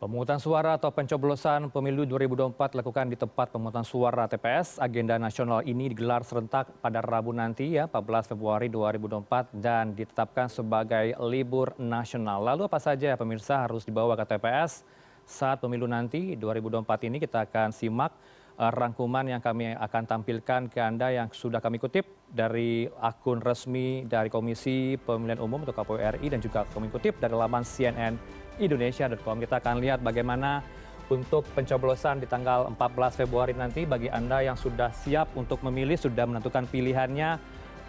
Pemungutan suara atau pencoblosan pemilu 2024 dilakukan di tempat pemungutan suara TPS. Agenda nasional ini digelar serentak pada Rabu nanti 14 Februari 2024 dan ditetapkan sebagai libur nasional. Lalu apa saja pemirsa harus dibawa ke TPS saat pemilu nanti 2024 ini? Kita akan simak rangkuman yang kami akan tampilkan ke Anda yang sudah kami kutip dari akun resmi dari Komisi Pemilihan Umum atau KPU RI dan juga kami kutip dari laman cnnindonesia.com. Kita akan lihat bagaimana untuk pencoblosan di tanggal 14 Februari nanti bagi Anda yang sudah siap untuk memilih, sudah menentukan pilihannya.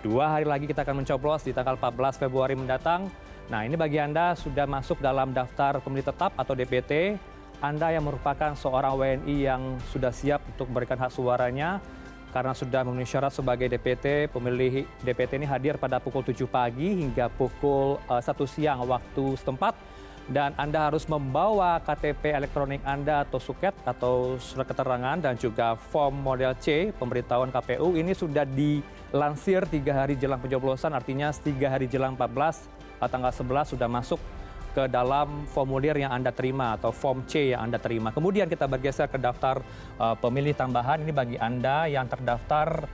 2 hari lagi kita akan mencoblos di tanggal 14 Februari mendatang. Nah, ini bagi Anda sudah masuk dalam daftar pemilih tetap atau DPT. Anda yang merupakan seorang WNI yang sudah siap untuk memberikan hak suaranya karena sudah memenuhi syarat sebagai DPT, pemilih DPT ini hadir pada pukul 7 pagi hingga pukul 1 siang waktu setempat. Dan Anda harus membawa KTP elektronik Anda atau suket atau surat keterangan dan juga form model C pemberitahuan KPU ini sudah dilansir 3 hari jelang pencoblosan, artinya 3 hari jelang 14 tanggal 11 sudah masuk ke dalam formulir yang Anda terima atau form C yang Anda terima. Kemudian kita bergeser ke daftar pemilih tambahan. Ini bagi Anda yang terdaftar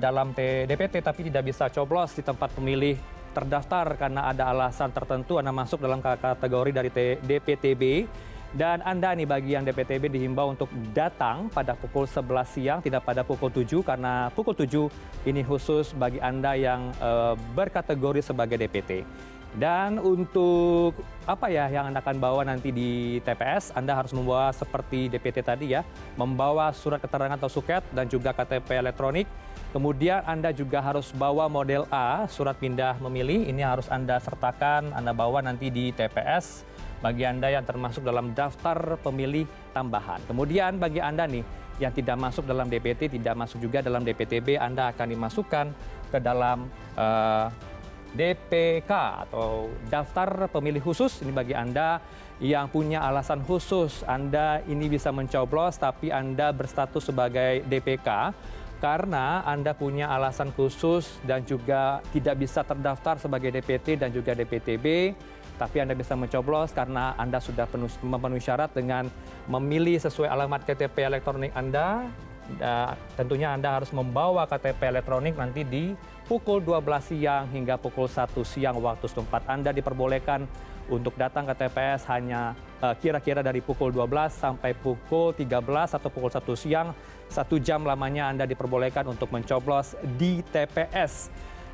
dalam DPT tapi tidak bisa coblos di tempat pemilih terdaftar karena ada alasan tertentu. Anda masuk dalam kategori dari DPTB. Dan Anda nih bagi yang DPTB dihimbau untuk datang pada pukul 11 siang, tidak pada pukul 7 karena pukul 7 ini khusus bagi Anda yang berkategori sebagai DPT. Dan untuk apa ya yang Anda akan bawa nanti di TPS, Anda harus membawa seperti DPT tadi ya, membawa surat keterangan atau suket dan juga KTP elektronik. Kemudian Anda juga harus bawa model A, surat pindah memilih, ini harus Anda sertakan, Anda bawa nanti di TPS bagi Anda yang termasuk dalam daftar pemilih tambahan. Kemudian bagi Anda nih yang tidak masuk dalam DPT, tidak masuk juga dalam DPTB, Anda akan dimasukkan ke dalam DPK atau daftar pemilih khusus. Ini bagi Anda yang punya alasan khusus, Anda ini bisa mencoblos tapi Anda berstatus sebagai DPK karena Anda punya alasan khusus dan juga tidak bisa terdaftar sebagai DPT dan juga DPTB, tapi Anda bisa mencoblos karena Anda sudah memenuhi syarat dengan memilih sesuai alamat KTP elektronik Anda. Tentunya Anda harus membawa KTP elektronik nanti di pukul 12 siang hingga pukul 1 siang waktu setempat. Anda diperbolehkan untuk datang ke TPS hanya kira-kira dari pukul 12 sampai pukul 13 atau pukul 1 siang. 1 jam lamanya Anda diperbolehkan untuk mencoblos di TPS.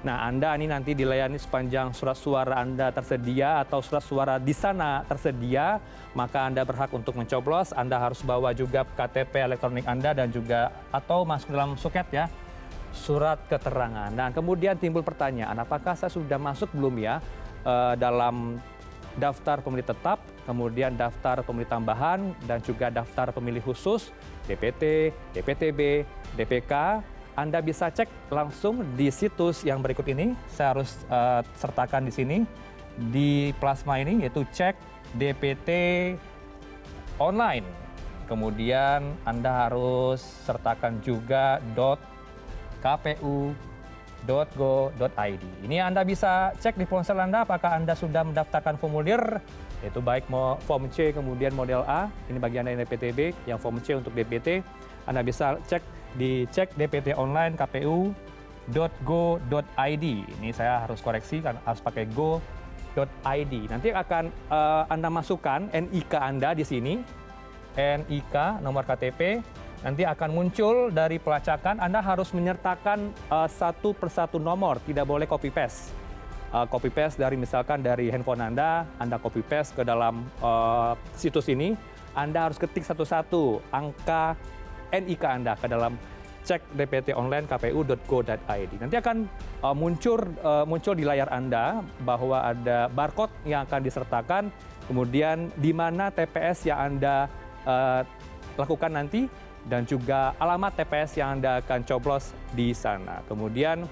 Nah, Anda ini nanti dilayani sepanjang surat suara Anda tersedia atau surat suara di sana tersedia, maka Anda berhak untuk mencoblos. Anda harus bawa juga KTP elektronik Anda dan juga atau masuk dalam suket ya, surat keterangan. Nah, kemudian timbul pertanyaan, apakah saya sudah masuk belum ya dalam daftar pemilih tetap, kemudian daftar pemilih tambahan dan juga daftar pemilih khusus, DPT, DPTB, DPK. Anda bisa cek langsung di situs yang berikut ini. Saya harus sertakan di sini, di plasma ini, yaitu cek DPT online. Kemudian Anda harus sertakan juga .kpu.go.id. Ini Anda bisa cek di ponsel Anda apakah Anda sudah mendaftarkan formulir, yaitu baik mau form C kemudian model A. Ini bagi Anda yang DPTB, yang form C untuk DPT. Anda bisa dicek DPT online kpu.go.id. Ini saya harus koreksi kan harus pakai go.id. Nanti akan Anda masukkan NIK Anda di sini. NIK nomor KTP nanti akan muncul dari pelacakan. Anda harus menyertakan satu persatu nomor, tidak boleh copy paste. Copy paste dari misalkan dari handphone Anda copy paste ke dalam situs ini. Anda harus ketik satu-satu angka NIK Anda ke dalam cek DPT online kpu.go.id. Nanti akan muncul di layar Anda bahwa ada barcode yang akan disertakan, kemudian di mana TPS yang Anda lakukan nanti dan juga alamat TPS yang Anda akan coblos di sana. Kemudian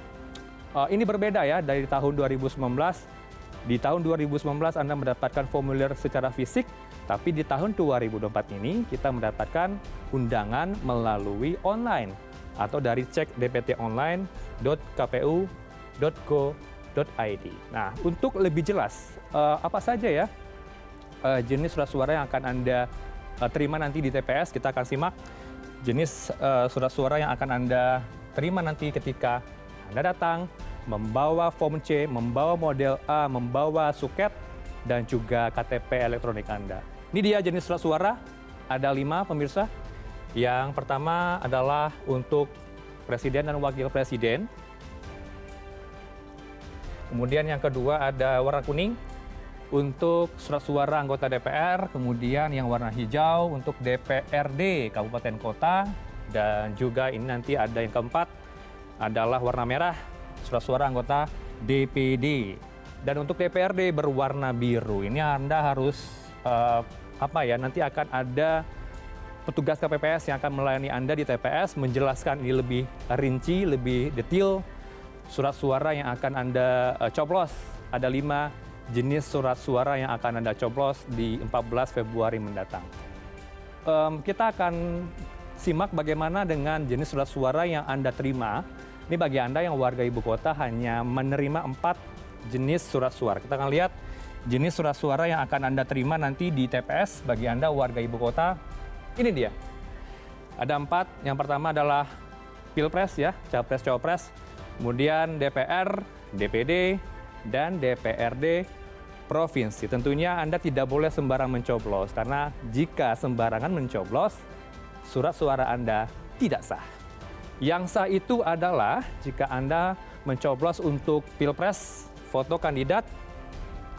ini berbeda ya dari tahun 2019. Di tahun 2019 Anda mendapatkan formulir secara fisik, tapi di tahun 2024 ini kita mendapatkan undangan melalui online atau dari cek dptonline.kpu.go.id. Nah, untuk lebih jelas apa saja ya jenis surat suara yang akan Anda terima nanti di TPS. Kita akan simak jenis surat suara yang akan Anda terima nanti ketika Anda datang membawa form C, membawa model A, membawa suket, dan juga KTP elektronik Anda. Ini dia jenis surat suara, ada 5 pemirsa. Yang pertama adalah untuk Presiden dan Wakil Presiden. Kemudian yang kedua ada warna kuning untuk surat suara anggota DPR, kemudian yang warna hijau untuk DPRD Kabupaten Kota, dan juga ini nanti ada yang keempat adalah warna merah surat suara anggota DPD. Dan untuk DPRD berwarna biru. Ini Anda harus nanti akan ada petugas KPPS yang akan melayani Anda di TPS menjelaskan ini lebih rinci, lebih detail surat suara yang akan Anda coblos. Ada 5 jenis surat suara yang akan Anda coblos di 14 Februari mendatang. Kita akan simak bagaimana dengan jenis surat suara yang Anda terima. Ini bagi Anda yang warga ibu kota hanya menerima 4 jenis surat suara. Kita akan lihat jenis surat suara yang akan Anda terima nanti di TPS bagi Anda warga ibu kota. Ini dia. Ada 4. Yang pertama adalah Pilpres ya, Capres-Cawapres. Kemudian DPR, DPD, dan DPRD Provinsi. Tentunya Anda tidak boleh sembarang mencoblos, karena jika sembarangan mencoblos, surat suara Anda tidak sah. Yang sah itu adalah jika Anda mencoblos untuk Pilpres, foto kandidat,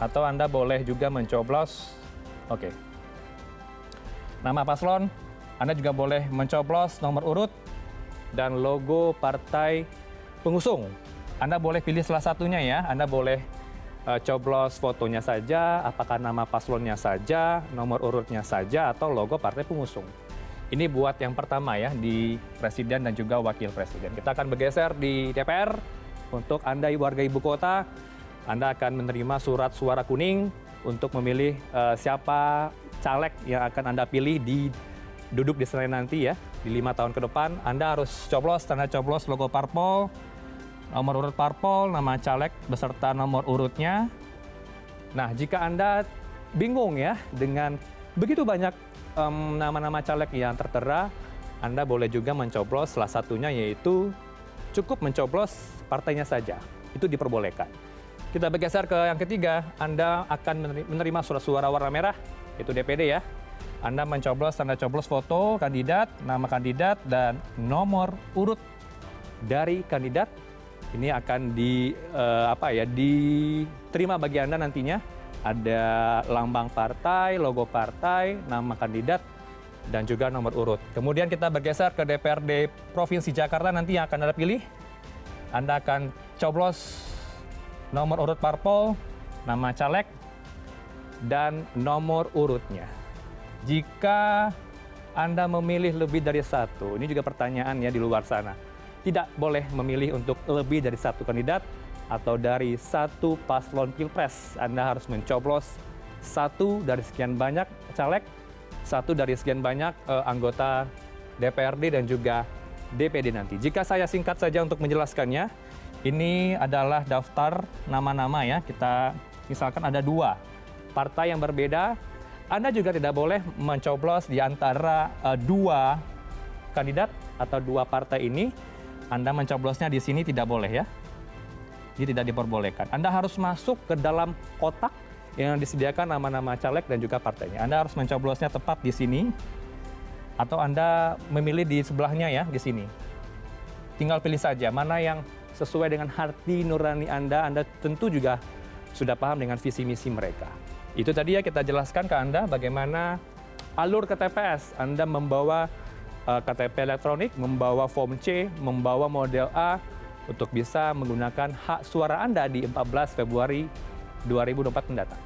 atau Anda boleh juga mencoblos, nama paslon. Anda juga boleh mencoblos nomor urut dan logo partai pengusung. Anda boleh pilih salah satunya ya. Anda boleh coblos fotonya saja, apakah nama paslonnya saja, nomor urutnya saja, atau logo partai pengusung. Ini buat yang pertama ya, di Presiden dan juga Wakil Presiden. Kita akan bergeser di DPR. Untuk Anda warga ibu kota, Anda akan menerima surat suara kuning untuk memilih siapa caleg yang akan Anda pilih duduk di Senayan nanti ya, di 5 tahun ke depan. Anda harus coblos, tanda coblos logo parpol, nomor urut parpol, nama caleg beserta nomor urutnya. Nah, jika Anda bingung ya dengan begitu banyak nama-nama caleg yang tertera, Anda boleh juga mencoblos salah satunya, yaitu cukup mencoblos partainya saja. Itu diperbolehkan. Kita bergeser ke yang ketiga, Anda akan menerima surat suara warna merah, itu DPD ya. Anda mencoblos tanda coblos foto kandidat, nama kandidat, dan nomor urut dari kandidat. Ini akan diterima bagi Anda nantinya. Ada lambang partai, logo partai, nama kandidat, dan juga nomor urut. Kemudian kita bergeser ke DPRD Provinsi Jakarta nanti yang akan Anda pilih. Anda akan coblos nomor urut parpol, nama caleg, dan nomor urutnya. Jika Anda memilih lebih dari satu, ini juga pertanyaan ya di luar sana. Tidak boleh memilih untuk lebih dari satu kandidat atau dari satu paslon Pilpres. Anda harus mencoblos satu dari sekian banyak caleg, satu dari sekian banyak anggota DPRD dan juga DPD nanti. Jika saya singkat saja untuk menjelaskannya, ini adalah daftar nama-nama ya. Kita misalkan ada 2 partai yang berbeda. Anda juga tidak boleh mencoblos di antara 2 kandidat atau 2 partai ini. Anda mencoblosnya di sini tidak boleh ya. Ini tidak diperbolehkan. Anda harus masuk ke dalam kotak yang disediakan nama-nama caleg dan juga partainya. Anda harus mencoblosnya tepat di sini, atau Anda memilih di sebelahnya ya, di sini. Tinggal pilih saja mana yang sesuai dengan hati nurani Anda. Anda tentu juga sudah paham dengan visi misi mereka. Itu tadi ya kita jelaskan ke Anda bagaimana alur ke TPS. Anda membawa KTP elektronik, membawa form C, membawa model A untuk bisa menggunakan hak suara Anda di 14 Februari 2024 mendatang.